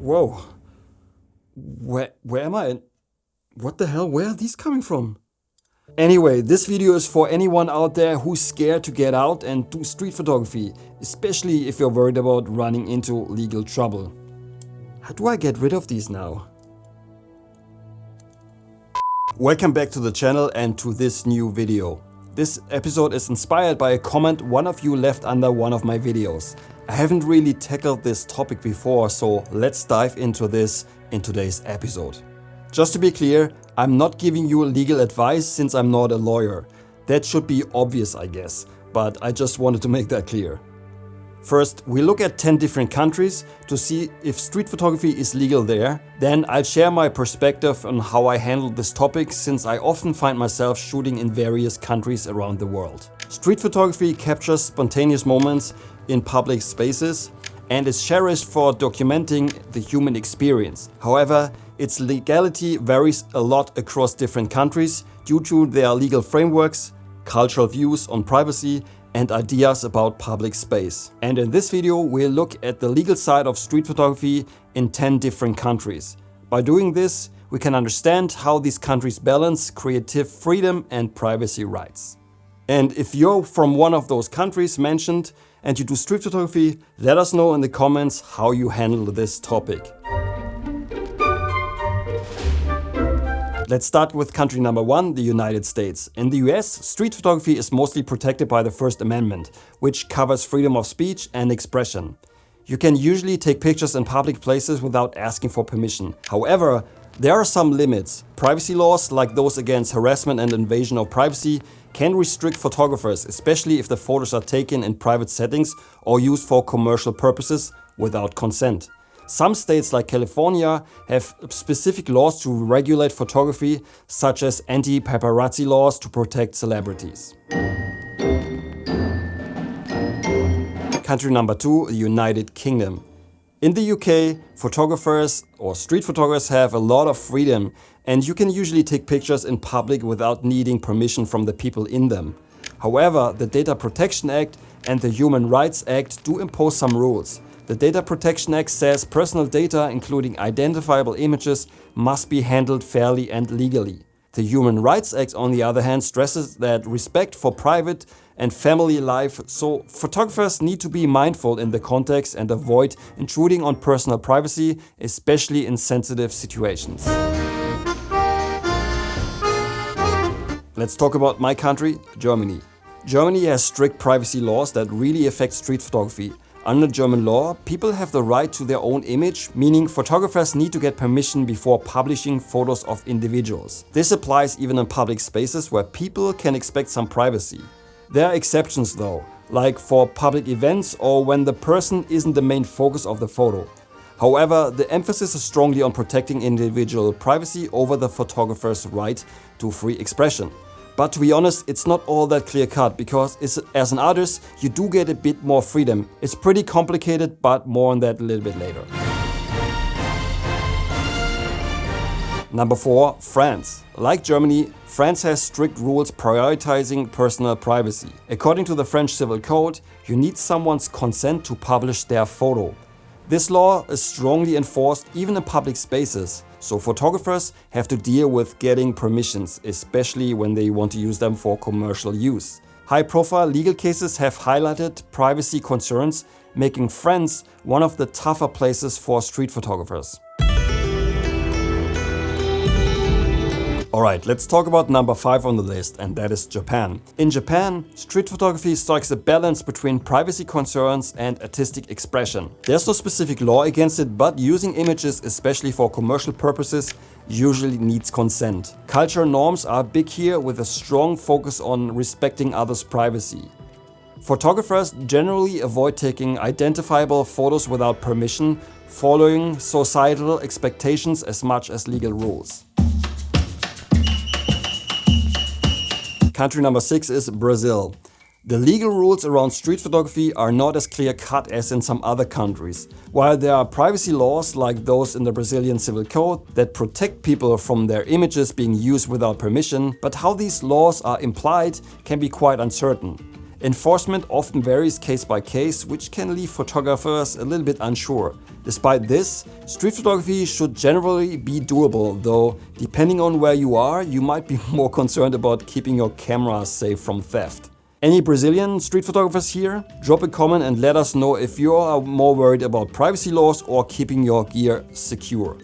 Whoa. Where am I? What the hell? Where are these coming from? Anyway, this video is for anyone out there who's scared to get out and do street photography, especially if you're worried about running into legal trouble. How do I get rid of these now? Welcome back to the channel and to this new video. This episode is inspired by a comment one of you left under one of my videos. I haven't really tackled this topic before, so let's dive into this in today's episode. Just to be clear, I'm not giving you legal advice since I'm not a lawyer. That should be obvious, I guess, but I just wanted to make that clear. First, we look at 10 different countries to see if street photography is legal there. Then I'll share my perspective on how I handle this topic, since I often find myself shooting in various countries around the world. Street photography captures spontaneous moments in public spaces and is cherished for documenting the human experience. However, its legality varies a lot across different countries due to their legal frameworks, cultural views on privacy, and ideas about public space. And in this video, we'll look at the legal side of street photography in 10 different countries. By doing this, we can understand how these countries balance creative freedom and privacy rights. And if you're from one of those countries mentioned and you do street photography, let us know in the comments how you handle this topic. Let's start with country number 1, the United States. In the US, street photography is mostly protected by the First Amendment, which covers freedom of speech and expression. You can usually take pictures in public places without asking for permission. However, there are some limits. Privacy laws, like those against harassment and invasion of privacy, can restrict photographers, especially if the photos are taken in private settings or used for commercial purposes without consent. Some states like California have specific laws to regulate photography, such as anti-paparazzi laws to protect celebrities. Country number 2, the United Kingdom. In the UK, photographers or street photographers have a lot of freedom, and you can usually take pictures in public without needing permission from the people in them. However, the Data Protection Act and the Human Rights Act do impose some rules. The Data Protection Act says personal data, including identifiable images, must be handled fairly and legally. The Human Rights Act, on the other hand, stresses that respect for private and family life, so photographers need to be mindful in the context and avoid intruding on personal privacy, especially in sensitive situations. Let's talk about my country, Germany. Germany has strict privacy laws that really affect street photography. Under German law, people have the right to their own image, meaning photographers need to get permission before publishing photos of individuals. This applies even in public spaces where people can expect some privacy. There are exceptions though, like for public events or when the person isn't the main focus of the photo. However, the emphasis is strongly on protecting individual privacy over the photographer's right to free expression. But to be honest, it's not all that clear-cut, because as an artist, you do get a bit more freedom. It's pretty complicated, but more on that a little bit later. Number 4, France. Like Germany, France has strict rules prioritizing personal privacy. According to the French Civil Code, you need someone's consent to publish their photo. This law is strongly enforced even in public spaces, so photographers have to deal with getting permissions, especially when they want to use them for commercial use. High-profile legal cases have highlighted privacy concerns, making France one of the tougher places for street photographers. Alright, let's talk about number 5 on the list, and that is Japan. In Japan, street photography strikes a balance between privacy concerns and artistic expression. There's no specific law against it, but using images, especially for commercial purposes, usually needs consent. Cultural norms are big here, with a strong focus on respecting others' privacy. Photographers generally avoid taking identifiable photos without permission, following societal expectations as much as legal rules. Country number 6 is Brazil. The legal rules around street photography are not as clear-cut as in some other countries. While there are privacy laws like those in the Brazilian Civil Code that protect people from their images being used without permission, but how these laws are implied can be quite uncertain. Enforcement often varies case by case, which can leave photographers a little bit unsure. Despite this, street photography should generally be doable, though depending on where you are, you might be more concerned about keeping your camera safe from theft. Any Brazilian street photographers here? Drop a comment and let us know if you are more worried about privacy laws or keeping your gear secure.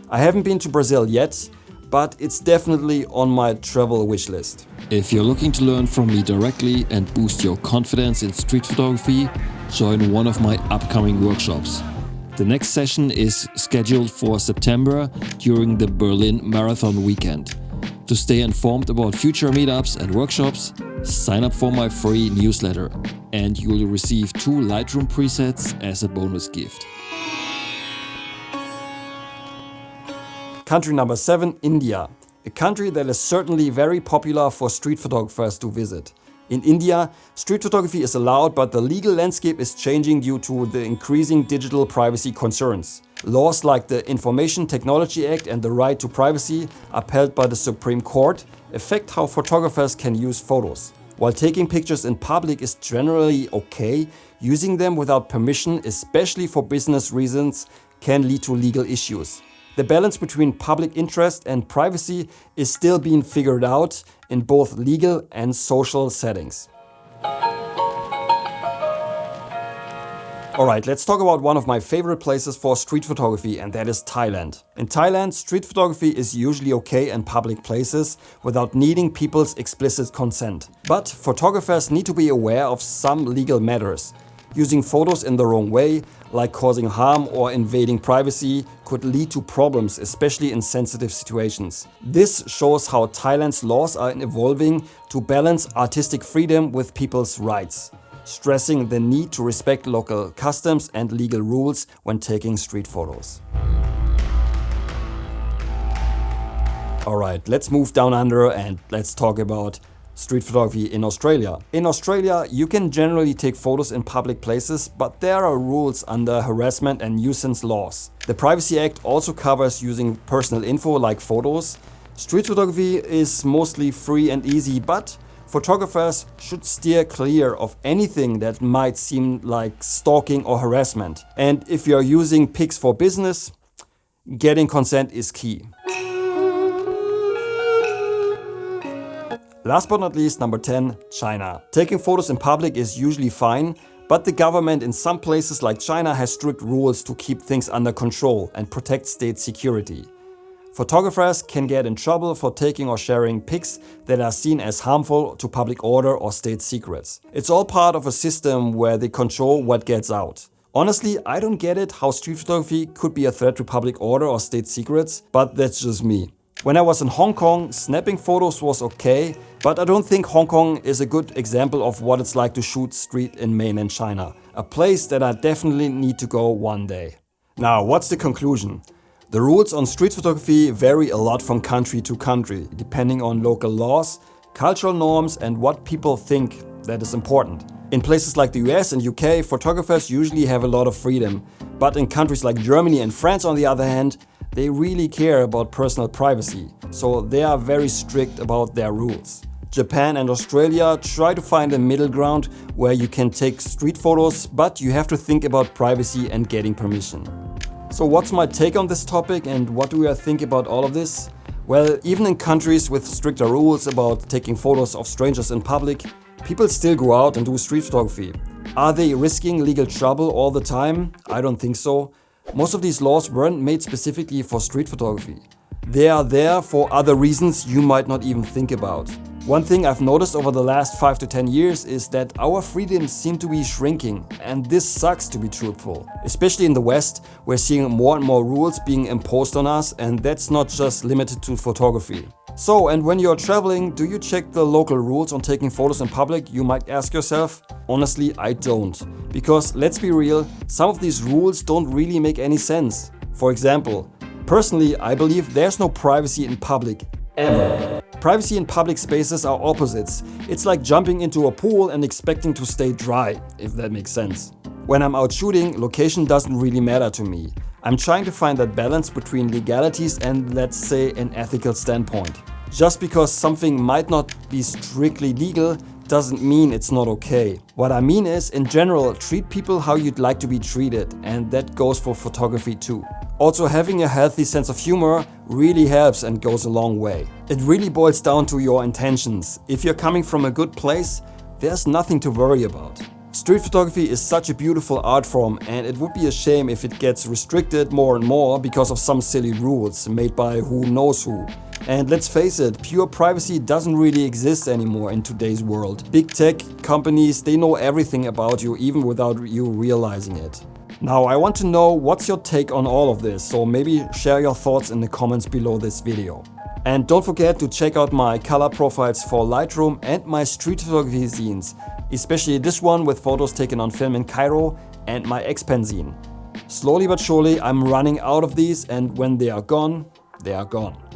I haven't been to Brazil yet, but it's definitely on my travel wish list. If you're looking to learn from me directly and boost your confidence in street photography, join one of my upcoming workshops. The next session is scheduled for September during the Berlin Marathon weekend. To stay informed about future meetups and workshops, sign up for my free newsletter and you will receive 2 Lightroom presets as a bonus gift. Country number 7, India. A country that is certainly very popular for street photographers to visit. In India, street photography is allowed, but the legal landscape is changing due to the increasing digital privacy concerns. Laws like the Information Technology Act and the right to privacy, upheld by the Supreme Court, affect how photographers can use photos. While taking pictures in public is generally okay, using them without permission, especially for business reasons, can lead to legal issues. The balance between public interest and privacy is still being figured out in both legal and social settings. Alright, let's talk about one of my favorite places for street photography, and that is Thailand. In Thailand, street photography is usually okay in public places without needing people's explicit consent. But photographers need to be aware of some legal matters. Using photos in the wrong way, like causing harm or invading privacy, could lead to problems, especially in sensitive situations. This shows how Thailand's laws are evolving to balance artistic freedom with people's rights, stressing the need to respect local customs and legal rules when taking street photos. Alright, let's move down under and let's talk about street photography in Australia. In Australia, you can generally take photos in public places, but there are rules under harassment and nuisance laws. The Privacy Act also covers using personal info like photos. Street photography is mostly free and easy, but photographers should steer clear of anything that might seem like stalking or harassment. And if you're using pics for business, getting consent is key. Last but not least, number 10, China. Taking photos in public is usually fine, but the government in some places like China has strict rules to keep things under control and protect state security. Photographers can get in trouble for taking or sharing pics that are seen as harmful to public order or state secrets. It's all part of a system where they control what gets out. Honestly, I don't get it how street photography could be a threat to public order or state secrets, but that's just me. When I was in Hong Kong, snapping photos was okay, but I don't think Hong Kong is a good example of what it's like to shoot street in mainland China, a place that I definitely need to go one day. Now, what's the conclusion? The rules on street photography vary a lot from country to country, depending on local laws, cultural norms, and what people think that is important. In places like the US and UK, photographers usually have a lot of freedom, but in countries like Germany and France, on the other hand, they really care about personal privacy, so they are very strict about their rules. Japan and Australia try to find a middle ground where you can take street photos, but you have to think about privacy and getting permission. So what's my take on this topic and what do I think about all of this? Well, even in countries with stricter rules about taking photos of strangers in public, people still go out and do street photography. Are they risking legal trouble all the time? I don't think so. Most of these laws weren't made specifically for street photography. They are there for other reasons you might not even think about. One thing I've noticed over the last 5 to 10 years is that our freedoms seem to be shrinking, and this sucks to be truthful. Especially in the West, we're seeing more and more rules being imposed on us, and that's not just limited to photography. So, and when you're traveling, do you check the local rules on taking photos in public, you might ask yourself? Honestly, I don't. Because let's be real, some of these rules don't really make any sense. For example, personally, I believe there's no privacy in public, ever. Privacy in public spaces are opposites. It's like jumping into a pool and expecting to stay dry, if that makes sense. When I'm out shooting, location doesn't really matter to me. I'm trying to find that balance between legalities and, let's say, an ethical standpoint. Just because something might not be strictly legal doesn't mean it's not okay. What I mean is, in general, treat people how you'd like to be treated, and that goes for photography too. Also, having a healthy sense of humor really helps and goes a long way. It really boils down to your intentions. If you're coming from a good place, there's nothing to worry about. Street photography is such a beautiful art form, and it would be a shame if it gets restricted more and more because of some silly rules made by who knows who. And let's face it, pure privacy doesn't really exist anymore in today's world. Big tech companies, they know everything about you even without you realizing it. Now, I want to know what's your take on all of this, so maybe share your thoughts in the comments below this video. And don't forget to check out my color profiles for Lightroom and my street photography zines, especially this one with photos taken on film in Cairo and my X-Pen zine. Slowly but surely I'm running out of these, and when they are gone, they are gone.